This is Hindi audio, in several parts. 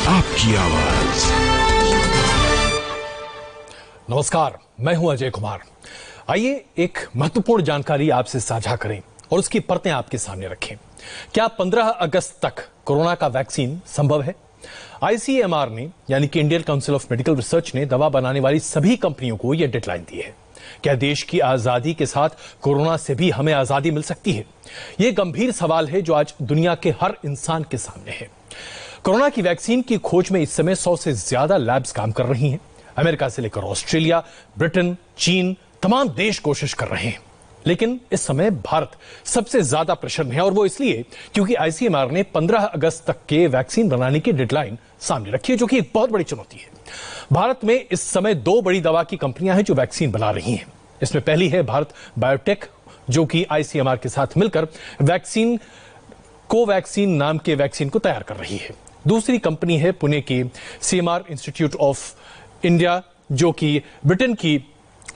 आपकी आवाज। नमस्कार, मैं हूं अजय कुमार। आइए एक महत्वपूर्ण जानकारी आपसे साझा करें और उसकी परतें आपके सामने रखें। क्या 15 अगस्त तक कोरोना का वैक्सीन संभव है? आईसीएमआर ने यानी कि Indian council of medical research ने दवा बनाने वाली सभी कंपनियों को यह डेडलाइन दी है। क्या देश की आजादी के साथ कोरोना से भी हमें आजादी मिल सकती है? यह गंभीर सवाल है जो आज दुनिया के हर इंसान के सामने है। कोरोना की वैक्सीन की खोज में इस समय 100 से ज्यादा लैब्स काम कर रही हैं। अमेरिका से लेकर ऑस्ट्रेलिया, ब्रिटेन, चीन, तमाम देश कोशिश कर रहे हैं। लेकिन इस समय भारत सबसे ज्यादा प्रेशर में है और वो इसलिए क्योंकि आईसीएमआर ने 15 अगस्त तक के वैक्सीन बनाने की डेडलाइन सामने रखी है, जो कि एक बहुत बड़ी चुनौती है। भारत में इस समय 2 बड़ी दवा की कंपनियां हैं जो वैक्सीन बना रही हैं। इसमें पहली है भारत बायोटेक, जो कि आईसीएमआर के साथ मिलकर कोवैक्सीन नाम के वैक्सीन को तैयार कर रही है। दूसरी कंपनी है पुणे की सीएमआर इंस्टीट्यूट ऑफ इंडिया, जो कि ब्रिटेन की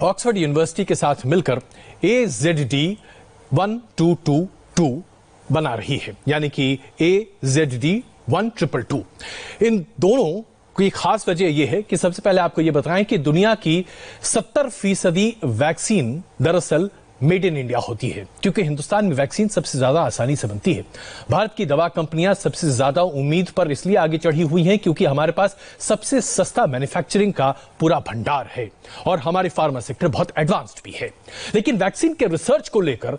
ऑक्सफोर्ड यूनिवर्सिटी के साथ मिलकर AZD1222 बना रही है, यानी कि AZD1222। इन दोनों की खास वजह यह है कि सबसे पहले आपको यह बताएं कि दुनिया की 70% वैक्सीन दरअसल मेड इन इंडिया होती है, क्योंकि हिंदुस्तान में वैक्सीन सबसे ज्यादा आसानी से बनती है। भारत की दवा कंपनियां सबसे ज्यादा उम्मीद पर इसलिए आगे चढ़ी हुई हैं क्योंकि हमारे पास सबसे सस्ता मैन्युफैक्चरिंग का पूरा भंडार है और हमारे फार्मा सेक्टर बहुत एडवांस्ड भी है। लेकिन वैक्सीन के रिसर्च को लेकर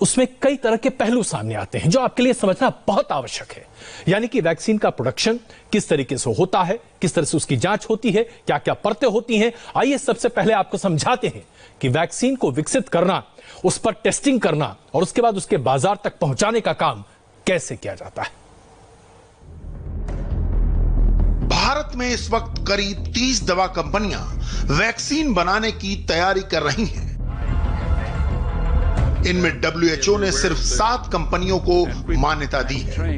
उसमें कई तरह के पहलू सामने आते हैं जो आपके लिए समझना बहुत आवश्यक है। यानी कि वैक्सीन का प्रोडक्शन किस तरीके से होता है, किस तरह से उसकी जांच होती है, क्या क्या परतें होती हैं। आइए सबसे पहले आपको समझाते हैं कि वैक्सीन को विकसित करना, उस पर टेस्टिंग करना और उसके बाद उसके बाजार तक पहुंचाने का काम कैसे किया जाता है। भारत में इस वक्त करीब 30 दवा कंपनियां वैक्सीन बनाने की तैयारी कर रही हैं। इनमें WHO ने सिर्फ 7 कंपनियों को मान्यता दी है।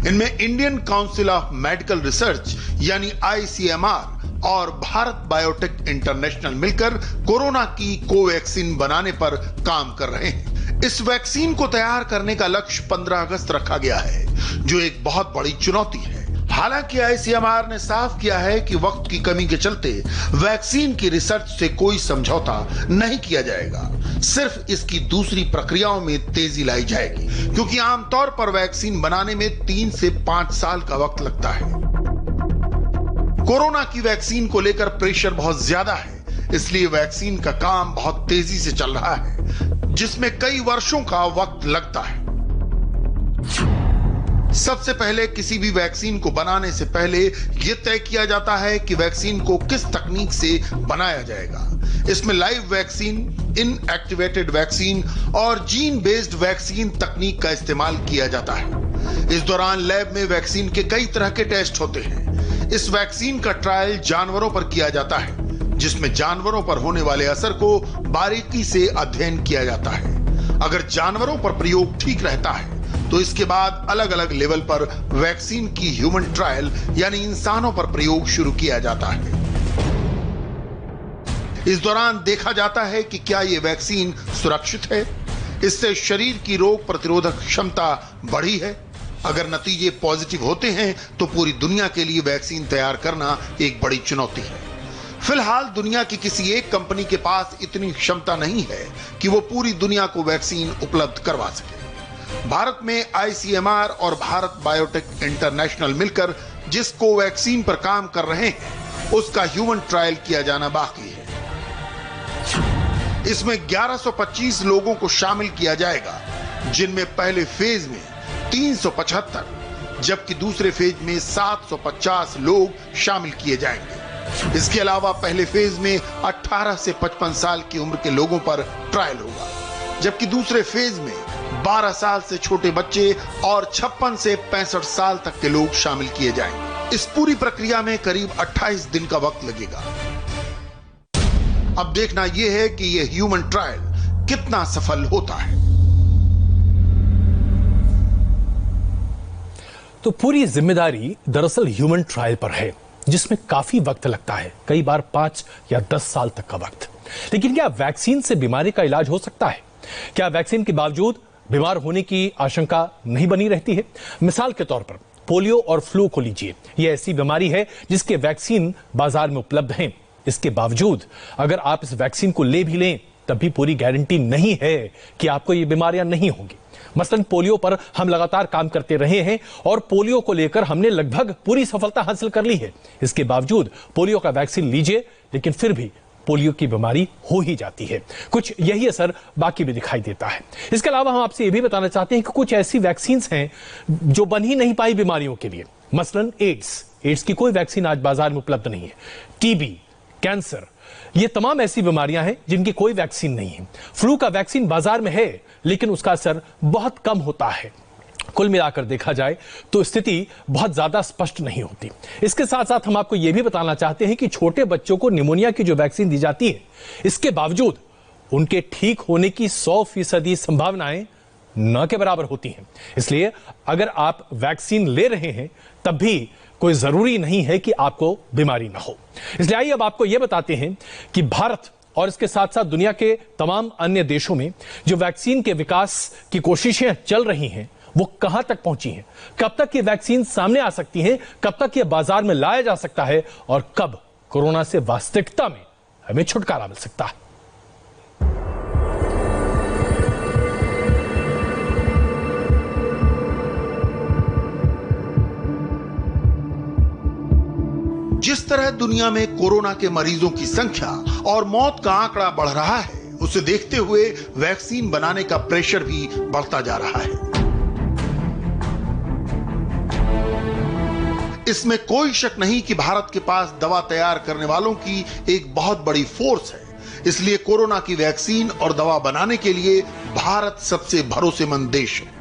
इनमें Indian council of medical research यानी आईसीएमआर और भारत बायोटेक इंटरनेशनल मिलकर कोरोना की कोवैक्सीन बनाने पर काम कर रहे हैं। इस वैक्सीन को तैयार करने का लक्ष्य 15 अगस्त रखा गया है, जो एक बहुत बड़ी चुनौती है। हालांकि आईसीएमआर ने साफ किया है कि वक्त की कमी के चलते वैक्सीन की रिसर्च से कोई समझौता नहीं किया जाएगा, सिर्फ इसकी दूसरी प्रक्रियाओं में तेजी लाई जाएगी, क्योंकि आमतौर पर वैक्सीन बनाने में 3 से 5 साल का वक्त लगता है। कोरोना की वैक्सीन को लेकर प्रेशर बहुत ज्यादा है, इसलिए वैक्सीन का काम बहुत तेजी से चल रहा है, जिसमें कई वर्षों का वक्त लगता है। सबसे पहले किसी भी वैक्सीन को बनाने से पहले यह तय किया जाता है कि वैक्सीन को किस तकनीक से बनाया जाएगा। इसमें लाइव वैक्सीन, इनएक्टिवेटेड वैक्सीन और जीन बेस्ड वैक्सीन तकनीक का इस्तेमाल किया जाता है। इस दौरान लैब में वैक्सीन के कई तरह के टेस्ट होते हैं। इस वैक्सीन का ट्रायल जानवरों पर किया जाता है, जिसमें जानवरों पर होने वाले असर को बारीकी से अध्ययन किया जाता है। अगर जानवरों पर प्रयोग ठीक रहता है तो इसके बाद अलग अलग लेवल पर वैक्सीन की ह्यूमन ट्रायल यानी इंसानों पर प्रयोग शुरू किया जाता है। इस दौरान देखा जाता है कि क्या यह वैक्सीन सुरक्षित है, इससे शरीर की रोग प्रतिरोधक क्षमता बढ़ी है। अगर नतीजे पॉजिटिव होते हैं तो पूरी दुनिया के लिए वैक्सीन तैयार करना एक बड़ी चुनौती है। फिलहाल दुनिया की किसी एक कंपनी के पास इतनी क्षमता नहीं है कि वो पूरी दुनिया को वैक्सीन उपलब्ध करवा सके। भारत में आईसीएमआर और भारत बायोटेक इंटरनेशनल मिलकर जिस कोवैक्सीन पर काम कर रहे हैं, उसका ह्यूमन ट्रायल किया जाना बाकी है। इसमें 1125 लोगों को शामिल किया जाएगा, जिनमें पहले फेज में 375 जबकि दूसरे फेज में 750 लोग शामिल किए जाएंगे। इसके अलावा पहले फेज में 18 से 55 साल की उम्र के लोगों पर ट्रायल होगा, जबकि दूसरे फेज में 12 साल से छोटे बच्चे और 56 से 65 साल तक के लोग शामिल किए जाएंगे। इस पूरी प्रक्रिया में करीब 28 दिन का वक्त लगेगा। अब देखना यह है कि यह ह्यूमन ट्रायल कितना सफल होता है। तो पूरी जिम्मेदारी दरअसल ह्यूमन ट्रायल पर है, जिसमें काफी वक्त लगता है, कई बार 5 या 10 साल तक का वक्त। लेकिन क्या वैक्सीन से बीमारी का इलाज हो सकता है? क्या वैक्सीन के बावजूद बीमार होने की आशंका नहीं बनी रहती है? मिसाल के तौर पर पोलियो और फ्लू को लीजिए। यह ऐसी बीमारी है जिसके वैक्सीन बाजार में उपलब्ध हैं। इसके बावजूद अगर आप इस वैक्सीन को ले भी लें तब भी पूरी गारंटी नहीं है कि आपको ये बीमारियां नहीं होंगी। मसलन पोलियो पर हम लगातार काम करते रहे हैं और पोलियो को लेकर हमने लगभग पूरी सफलता हासिल कर ली है। इसके बावजूद पोलियो का वैक्सीन लीजिए लेकिन फिर भी पोलियो की बीमारी हो ही जाती है। कुछ यही असर बाकी भी दिखाई देता है। इसके अलावा हम आपसे यह भी बताना चाहते हैं कि कुछ ऐसी वैक्सीन हैं जो बन ही नहीं पाई बीमारियों के लिए। मसलन एड्स की कोई वैक्सीन आज बाजार में उपलब्ध नहीं है। टीबी, कैंसर, ये तमाम ऐसी बीमारियां हैं जिनकी कोई वैक्सीन नहीं है। फ्लू का वैक्सीन बाजार में है लेकिन उसका असर बहुत कम होता है। कुल मिलाकर देखा जाए तो स्थिति बहुत ज्यादा स्पष्ट नहीं होती। इसके साथ साथ हम आपको यह भी बताना चाहते हैं कि छोटे बच्चों को निमोनिया की जो वैक्सीन दी जाती है, इसके बावजूद उनके ठीक होने की 100% संभावनाएं न के बराबर होती हैं। इसलिए अगर आप वैक्सीन ले रहे हैं तब भी कोई जरूरी नहीं है कि आपको बीमारी ना हो। इसलिए आइए अब आपको यह बताते हैं कि भारत और इसके साथ साथ दुनिया के तमाम अन्य देशों में जो वैक्सीन के विकास की कोशिशें चल रही हैं वो कहां तक पहुंची हैं, कब तक ये वैक्सीन सामने आ सकती है, कब तक ये बाजार में लाया जा सकता है और कब कोरोना से वास्तविकता में हमें छुटकारा मिल सकता है। जिस तरह दुनिया में कोरोना के मरीजों की संख्या और मौत का आंकड़ा बढ़ रहा है, उसे देखते हुए वैक्सीन बनाने का प्रेशर भी बढ़ता जा रहा है। इसमें कोई शक नहीं कि भारत के पास दवा तैयार करने वालों की एक बहुत बड़ी फोर्स है। इसलिए कोरोना की वैक्सीन और दवा बनाने के लिए भारत सबसे भरोसेमंद देश है।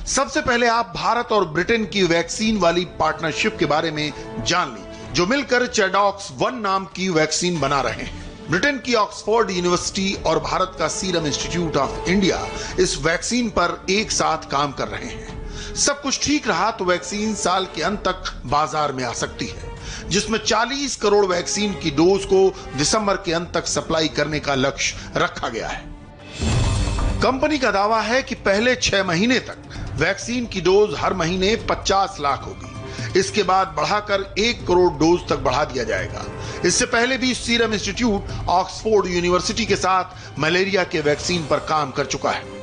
सबसे पहले आप भारत और ब्रिटेन की वैक्सीन वाली पार्टनरशिप के बारे में जान लीजिए, जो मिलकर चेडॉक्स 1 नाम की वैक्सीन बना रहे हैं। ब्रिटेन की ऑक्सफोर्ड यूनिवर्सिटी और भारत का सीरम इंस्टीट्यूट ऑफ इंडिया इस वैक्सीन पर एक साथ काम कर रहे हैं। सब कुछ ठीक रहा तो वैक्सीन साल के अंत तक बाजार में आ सकती है, जिसमें 40 करोड़ वैक्सीन की डोज को दिसंबर के अंत तक सप्लाई करने का लक्ष्य रखा गया है। कंपनी का दावा है कि पहले 6 महीने तक वैक्सीन की डोज हर महीने 50 लाख होगी। इसके बाद बढ़ाकर 1 करोड़ डोज तक बढ़ा दिया जाएगा। इससे पहले भी सीरम इंस्टीट्यूट ऑक्सफोर्ड यूनिवर्सिटी के साथ मलेरिया के वैक्सीन पर काम कर चुका है।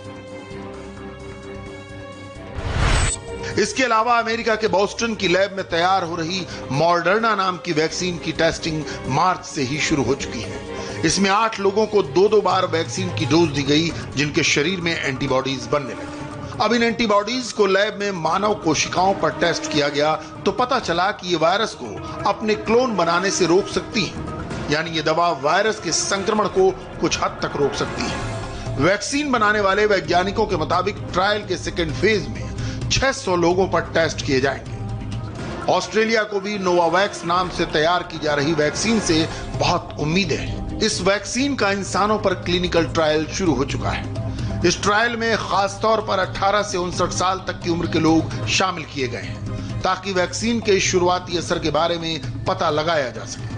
इसके अलावा अमेरिका के बोस्टन की लैब में तैयार हो रही मॉडर्ना नाम की वैक्सीन की टेस्टिंग मार्च से ही शुरू हो चुकी है। इसमें 8 लोगों को 2-2 बार वैक्सीन की डोज दी गई, जिनके शरीर में एंटीबॉडीज बनने लगी। अब इन एंटीबॉडीज को लैब में मानव कोशिकाओं पर टेस्ट किया गया तो पता चला कि ये वायरस को अपने क्लोन बनाने से रोक सकती है, यानी ये दवा वायरस के संक्रमण को कुछ हद तक रोक सकती है। वैक्सीन बनाने वाले वैज्ञानिकों के मुताबिक ट्रायल के सेकेंड फेज में 600 लोगों पर टेस्ट किए जाएंगे। ऑस्ट्रेलिया को भी नोवावैक्स नाम से तैयार की जा रही वैक्सीन से बहुत उम्मीदें हैं। इस वैक्सीन का इंसानों पर क्लिनिकल ट्रायल शुरू हो चुका है। इस ट्रायल में खासतौर पर 18 से 59 साल तक की उम्र के लोग शामिल किए गए हैं, ताकि वैक्सीन के शुरुआती असर के बारे में पता लगाया जा सके।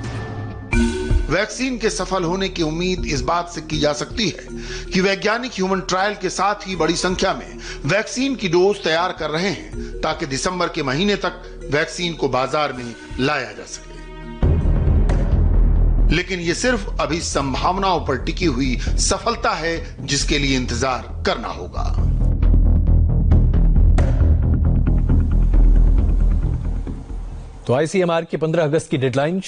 वैक्सीन के सफल होने की उम्मीद इस बात से की जा सकती है कि वैज्ञानिक ह्यूमन ट्रायल के साथ ही बड़ी संख्या में वैक्सीन की डोज तैयार कर रहे हैं, ताकि दिसंबर के महीने तक वैक्सीन को बाजार में लाया जा सके। लेकिन यह सिर्फ अभी संभावनाओं पर टिकी हुई सफलता है, जिसके लिए इंतजार करना होगा। तो आईसीएमआर की 15 अगस्त की डेडलाइन